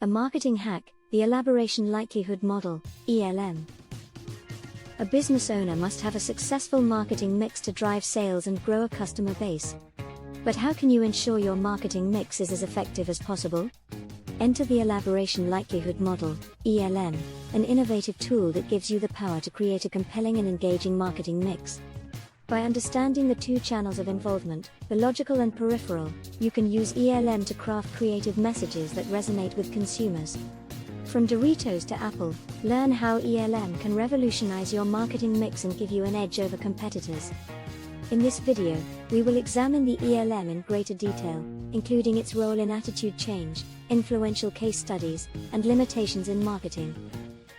A marketing hack, the Elaboration Likelihood Model, ELM. A business owner must have a successful marketing mix to drive sales and grow a customer base. But how can you ensure your marketing mix is as effective as possible? Enter the Elaboration Likelihood Model, ELM, an innovative tool that gives you the power to create a compelling and engaging marketing mix. By understanding the two channels of involvement, the logical and peripheral, you can use ELM to craft creative messages that resonate with consumers. From Doritos to Apple, learn how ELM can revolutionize your marketing mix and give you an edge over competitors. In this video, we will examine the ELM in greater detail, including its role in attitude change, influential case studies, and limitations in marketing.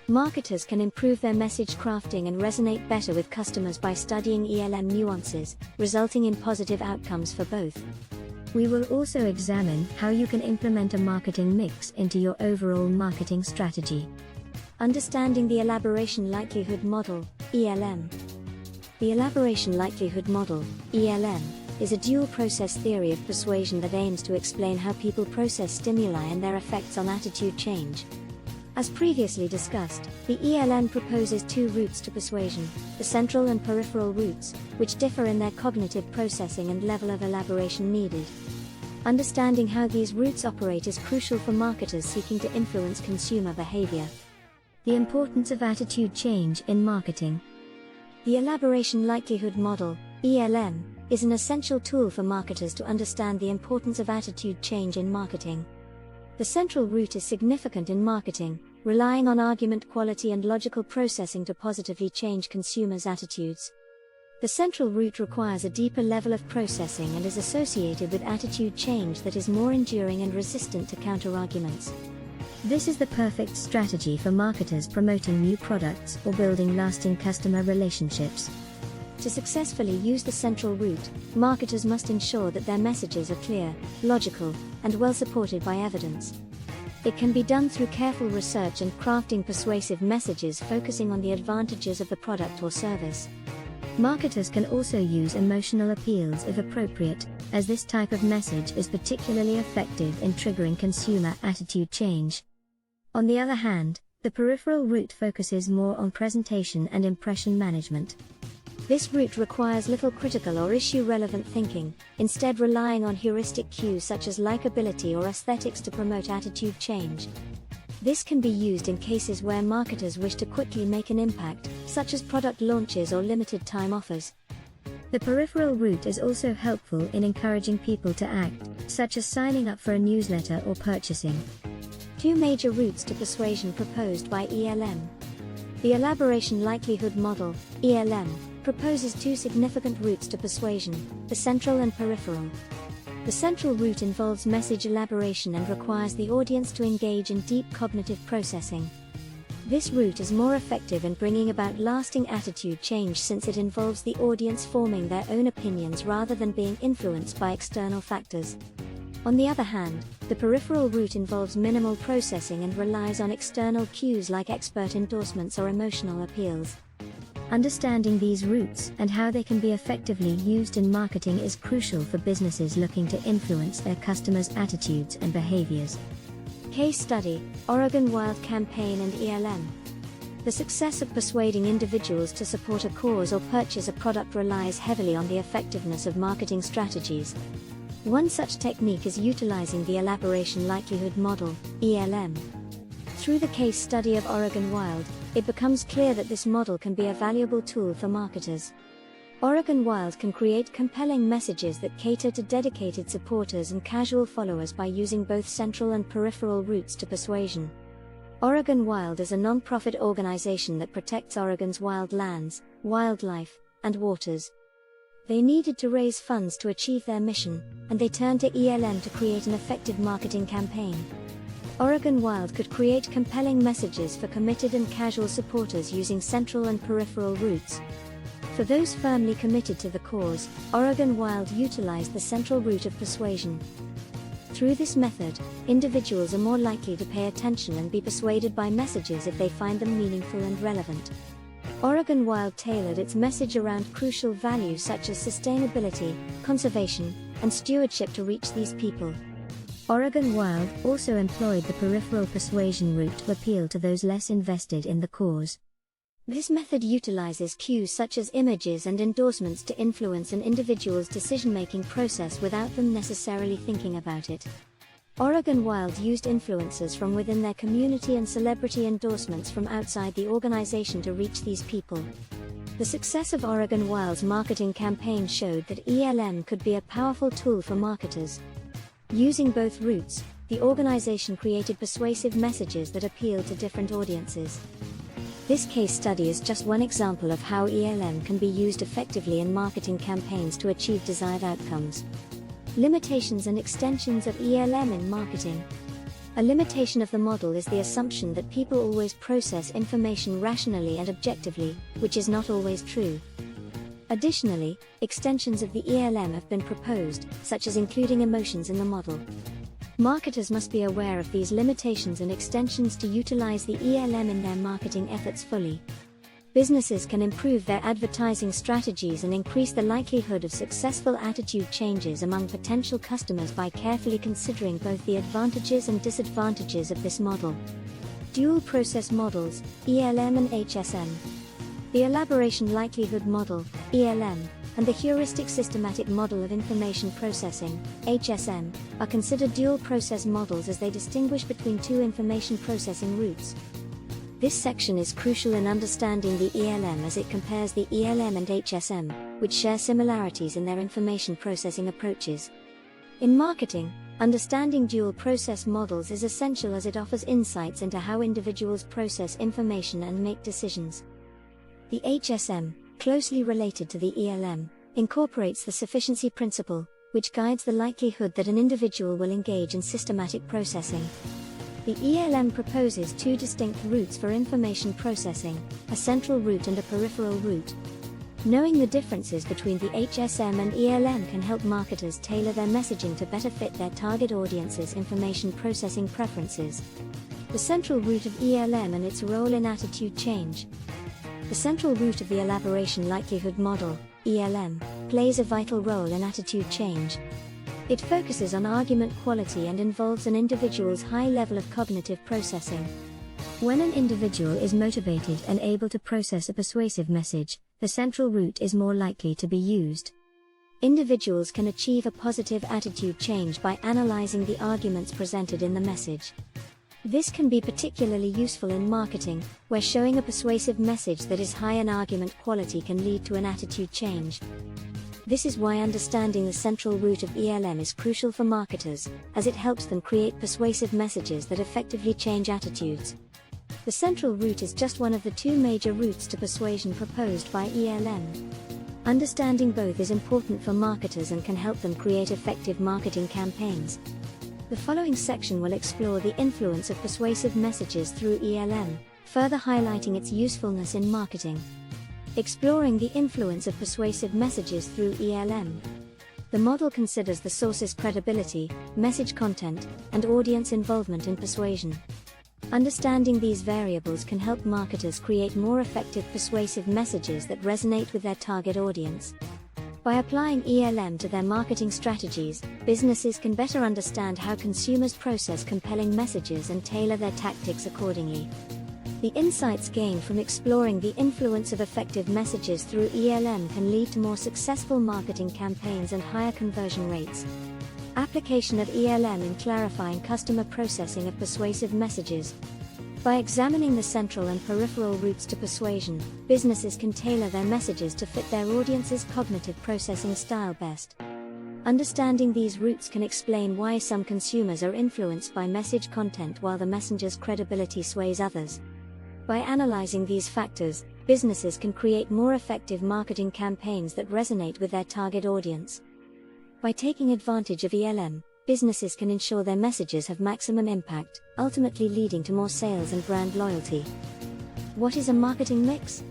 Marketers can improve their message crafting and resonate better with customers by studying ELM nuances, resulting in positive outcomes for both. We will also examine how you can implement a marketing mix into your overall marketing strategy. Understanding the Elaboration Likelihood Model, ELM. The Elaboration Likelihood Model, ELM, is a dual-process theory of persuasion that aims to explain how people process stimuli and their effects on attitude change. As previously discussed, the ELM proposes two routes to persuasion, the central and peripheral routes, which differ in their cognitive processing and level of elaboration needed. Understanding how these routes operate is crucial for marketers seeking to influence consumer behavior. The importance of attitude change in marketing. The Elaboration Likelihood Model, ELM, is an essential tool for marketers to understand the importance of attitude change in marketing. The central route is significant in marketing, relying on argument quality and logical processing to positively change consumers' attitudes. The central route requires a deeper level of processing and is associated with attitude change that is more enduring and resistant to counterarguments. This is the perfect strategy for marketers promoting new products or building lasting customer relationships. To successfully use the central route, marketers must ensure that their messages are clear, logical, and well supported by evidence. It can be done through careful research and crafting persuasive messages focusing on the advantages of the product or service. Marketers can also use emotional appeals if appropriate, as this type of message is particularly effective in triggering consumer attitude change. On the other hand, the peripheral route focuses more on presentation and impression management. This route requires little critical or issue-relevant thinking, instead relying on heuristic cues such as likability or aesthetics to promote attitude change. This can be used in cases where marketers wish to quickly make an impact, such as product launches or limited-time offers. The peripheral route is also helpful in encouraging people to act, such as signing up for a newsletter or purchasing. Two major routes to persuasion proposed by ELM. The Elaboration Likelihood Model, ELM, proposes two significant routes to persuasion, the central and peripheral. The central route involves message elaboration and requires the audience to engage in deep cognitive processing. This route is more effective in bringing about lasting attitude change since it involves the audience forming their own opinions rather than being influenced by external factors. On the other hand, the peripheral route involves minimal processing and relies on external cues like expert endorsements or emotional appeals. Understanding these routes and how they can be effectively used in marketing is crucial for businesses looking to influence their customers' attitudes and behaviors. Case study, Oregon Wild Campaign and ELM. The success of persuading individuals to support a cause or purchase a product relies heavily on the effectiveness of marketing strategies. One such technique is utilizing the Elaboration Likelihood Model, ELM. Through the case study of Oregon Wild, it becomes clear that this model can be a valuable tool for marketers. Oregon Wild can create compelling messages that cater to dedicated supporters and casual followers by using both central and peripheral routes to persuasion. Oregon Wild is a non-profit organization that protects Oregon's wild lands, wildlife, and waters. They needed to raise funds to achieve their mission, and they turned to ELM to create an effective marketing campaign. Oregon Wild could create compelling messages for committed and casual supporters using central and peripheral routes. For those firmly committed to the cause, Oregon Wild utilized the central route of persuasion. Through this method, individuals are more likely to pay attention and be persuaded by messages if they find them meaningful and relevant. Oregon Wild tailored its message around crucial values such as sustainability, conservation, and stewardship to reach these people. Oregon Wild also employed the peripheral persuasion route to appeal to those less invested in the cause. This method utilizes cues such as images and endorsements to influence an individual's decision-making process without them necessarily thinking about it. Oregon Wild used influencers from within their community and celebrity endorsements from outside the organization to reach these people. The success of Oregon Wild's marketing campaign showed that ELM could be a powerful tool for marketers. Using both routes, the organization created persuasive messages that appeal to different audiences. This case study is just one example of how ELM can be used effectively in marketing campaigns to achieve desired outcomes. Limitations and extensions of ELM in marketing. A limitation of the model is the assumption that people always process information rationally and objectively, which is not always true. Additionally, extensions of the ELM have been proposed, such as including emotions in the model. Marketers must be aware of these limitations and extensions to utilize the ELM in their marketing efforts fully. Businesses can improve their advertising strategies and increase the likelihood of successful attitude changes among potential customers by carefully considering both the advantages and disadvantages of this model. Dual process models, ELM and HSM. The Elaboration Likelihood Model, ELM, and the Heuristic Systematic Model of Information Processing, HSM, are considered dual process models as they distinguish between two information processing routes. This section is crucial in understanding the ELM as it compares the ELM and HSM, which share similarities in their information processing approaches. In marketing, understanding dual process models is essential as it offers insights into how individuals process information and make decisions. The HSM, closely related to the ELM, incorporates the sufficiency principle, which guides the likelihood that an individual will engage in systematic processing. The ELM proposes two distinct routes for information processing, a central route and a peripheral route. Knowing the differences between the HSM and ELM can help marketers tailor their messaging to better fit their target audience's information processing preferences. The central route of ELM and its role in attitude change. The central route of the Elaboration Likelihood Model, ELM, plays a vital role in attitude change. It focuses on argument quality and involves an individual's high level of cognitive processing. When an individual is motivated and able to process a persuasive message, the central route is more likely to be used. Individuals can achieve a positive attitude change by analyzing the arguments presented in the message. This can be particularly useful in marketing, where showing a persuasive message that is high in argument quality can lead to an attitude change. This is why understanding the central route of ELM is crucial for marketers, as it helps them create persuasive messages that effectively change attitudes. The central route is just one of the two major routes to persuasion proposed by ELM. Understanding both is important for marketers and can help them create effective marketing campaigns. The following section will explore the influence of persuasive messages through ELM, further highlighting its usefulness in marketing. Exploring the influence of persuasive messages through ELM. The model considers the source's credibility, message content, and audience involvement in persuasion. Understanding these variables can help marketers create more effective persuasive messages that resonate with their target audience. By applying ELM to their marketing strategies, businesses can better understand how consumers process compelling messages and tailor their tactics accordingly. The insights gained from exploring the influence of effective messages through ELM can lead to more successful marketing campaigns and higher conversion rates. Application of ELM in clarifying customer processing of persuasive messages. By examining the central and peripheral routes to persuasion, businesses can tailor their messages to fit their audience's cognitive processing style best. Understanding these routes can explain why some consumers are influenced by message content while the messenger's credibility sways others. By analyzing these factors, businesses can create more effective marketing campaigns that resonate with their target audience. By taking advantage of ELM, businesses can ensure their messages have maximum impact, ultimately leading to more sales and brand loyalty. What is a marketing mix?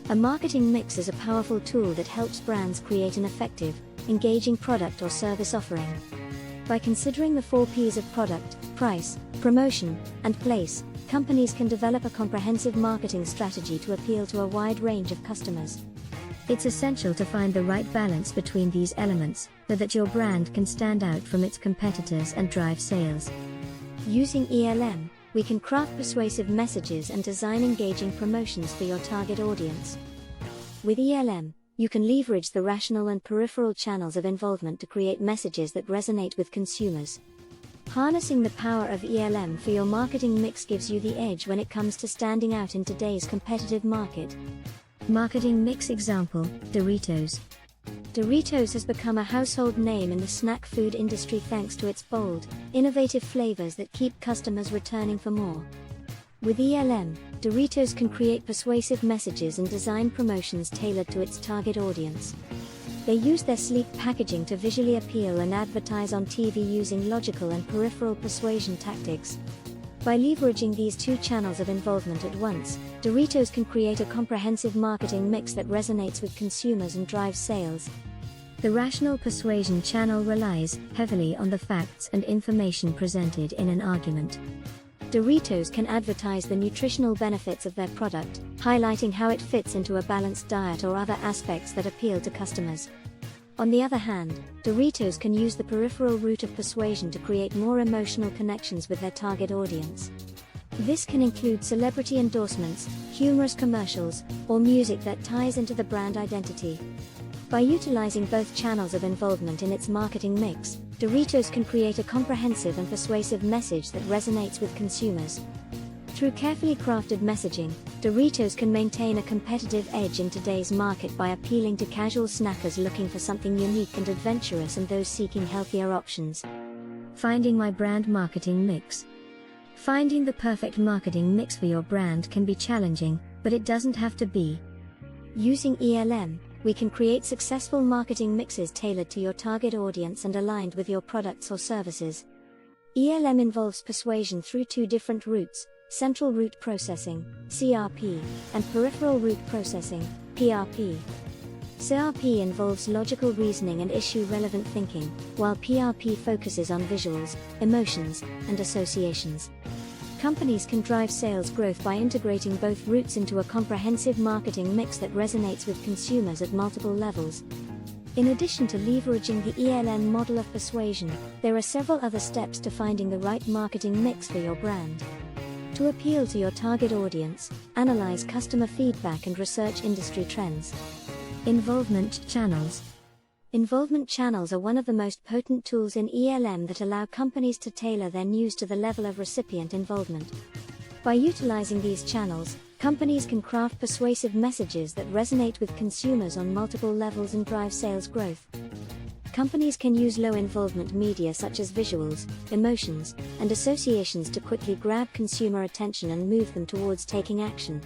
A marketing mix is a powerful tool that helps brands create an effective, engaging product or service offering. By considering the 4 P's of product, price, promotion, and place, companies can develop a comprehensive marketing strategy to appeal to a wide range of customers. It's essential to find the right balance between these elements, so that your brand can stand out from its competitors and drive sales. Using ELM, we can craft persuasive messages and design engaging promotions for your target audience. With ELM, you can leverage the rational and peripheral channels of involvement to create messages that resonate with consumers. Harnessing the power of ELM for your marketing mix gives you the edge when it comes to standing out in today's competitive market. Marketing mix example: Doritos. Doritos has become a household name in the snack food industry thanks to its bold, innovative flavors that keep customers returning for more. With ELM, Doritos can create persuasive messages and design promotions tailored to its target audience. They use their sleek packaging to visually appeal and advertise on TV using logical and peripheral persuasion tactics. By leveraging these two channels of involvement at once, Doritos can create a comprehensive marketing mix that resonates with consumers and drives sales. The rational persuasion channel relies heavily on the facts and information presented in an argument. Doritos can advertise the nutritional benefits of their product, highlighting how it fits into a balanced diet or other aspects that appeal to customers. On the other hand, Doritos can use the peripheral route of persuasion to create more emotional connections with their target audience. This can include celebrity endorsements, humorous commercials, or music that ties into the brand identity. By utilizing both channels of involvement in its marketing mix, Doritos can create a comprehensive and persuasive message that resonates with consumers. Through carefully crafted messaging, Doritos can maintain a competitive edge in today's market by appealing to casual snackers looking for something unique and adventurous and those seeking healthier options. Finding my brand marketing mix. Finding the perfect marketing mix for your brand can be challenging, but it doesn't have to be. Using ELM, we can create successful marketing mixes tailored to your target audience and aligned with your products or services. ELM involves persuasion through two different routes: central route processing, CRP, and peripheral route processing, PRP. CRP involves logical reasoning and issue-relevant thinking, while PRP focuses on visuals, emotions, and associations. Companies can drive sales growth by integrating both routes into a comprehensive marketing mix that resonates with consumers at multiple levels. In addition to leveraging the ELM model of persuasion, there are several other steps to finding the right marketing mix for your brand. To appeal to your target audience, analyze customer feedback and research industry trends. Involvement channels. Involvement channels are one of the most potent tools in ELM that allow companies to tailor their news to the level of recipient involvement. By utilizing these channels, companies can craft persuasive messages that resonate with consumers on multiple levels and drive sales growth. Companies can use low-involvement media such as visuals, emotions, and associations to quickly grab consumer attention and move them towards taking action.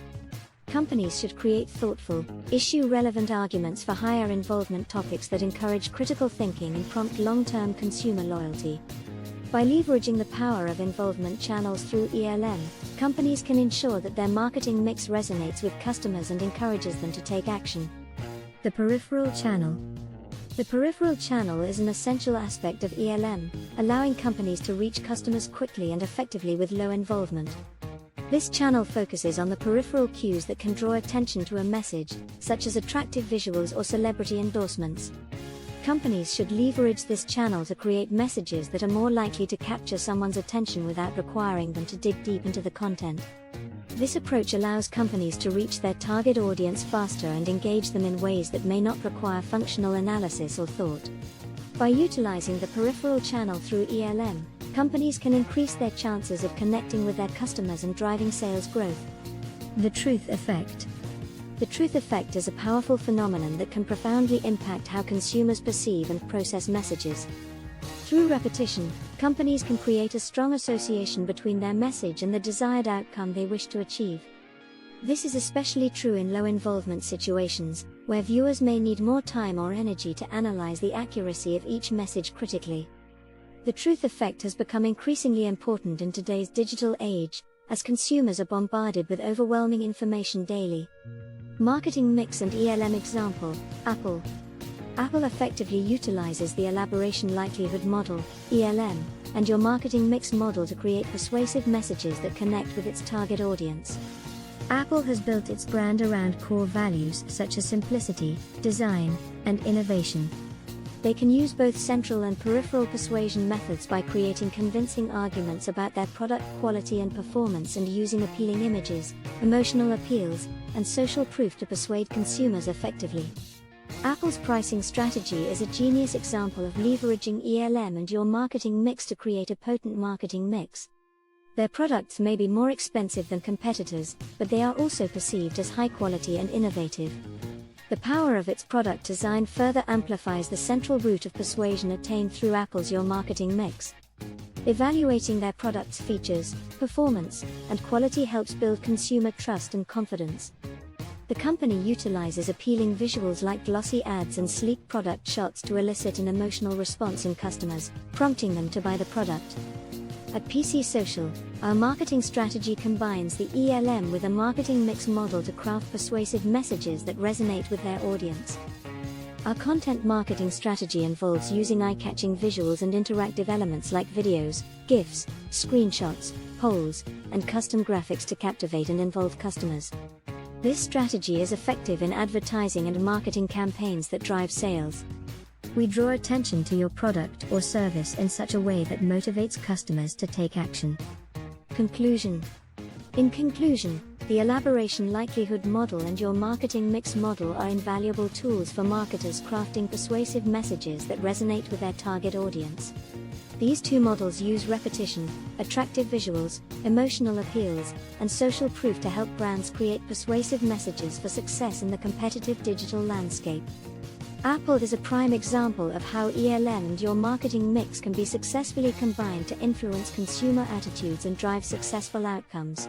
Companies should create thoughtful, issue-relevant arguments for higher involvement topics that encourage critical thinking and prompt long-term consumer loyalty. By leveraging the power of involvement channels through ELM, companies can ensure that their marketing mix resonates with customers and encourages them to take action. The peripheral channel. The peripheral channel is an essential aspect of ELM, allowing companies to reach customers quickly and effectively with low involvement. This channel focuses on the peripheral cues that can draw attention to a message, such as attractive visuals or celebrity endorsements. Companies should leverage this channel to create messages that are more likely to capture someone's attention without requiring them to dig deep into the content. This approach allows companies to reach their target audience faster and engage them in ways that may not require functional analysis or thought. By utilizing the peripheral channel through ELM, companies can increase their chances of connecting with their customers and driving sales growth. The truth effect. The truth effect is a powerful phenomenon that can profoundly impact how consumers perceive and process messages. Through repetition, companies can create a strong association between their message and the desired outcome they wish to achieve. This is especially true in low-involvement situations, where viewers may need more time or energy to analyze the accuracy of each message critically. The truth effect has become increasingly important in today's digital age, as consumers are bombarded with overwhelming information daily. Marketing mix and ELM example: Apple. Apple effectively utilizes the Elaboration Likelihood model, ELM, and your marketing mix model to create persuasive messages that connect with its target audience. Apple has built its brand around core values such as simplicity, design, and innovation. They can use both central and peripheral persuasion methods by creating convincing arguments about their product quality and performance and using appealing images, emotional appeals, and social proof to persuade consumers effectively. Apple's pricing strategy is a genius example of leveraging ELM and your marketing mix to create a potent marketing mix. Their products may be more expensive than competitors, but they are also perceived as high quality and innovative. The power of its product design further amplifies the central route of persuasion attained through Apple's Your Marketing Mix. Evaluating their product's features, performance, and quality helps build consumer trust and confidence. The company utilizes appealing visuals like glossy ads and sleek product shots to elicit an emotional response in customers, prompting them to buy the product. At PC Social, our marketing strategy combines the ELM with a marketing mix model to craft persuasive messages that resonate with their audience. Our content marketing strategy involves using eye-catching visuals and interactive elements like videos, GIFs, screenshots, polls, and custom graphics to captivate and involve customers. This strategy is effective in advertising and marketing campaigns that drive sales. We draw attention to your product or service in such a way that motivates customers to take action. Conclusion. In conclusion, the Elaboration Likekihood model and your marketing mix model are invaluable tools for marketers crafting persuasive messages that resonate with their target audience. These two models use repetition, attractive visuals, emotional appeals, and social proof to help brands create persuasive messages for success in the competitive digital landscape. Apple is a prime example of how ELM and your marketing mix can be successfully combined to influence consumer attitudes and drive successful outcomes.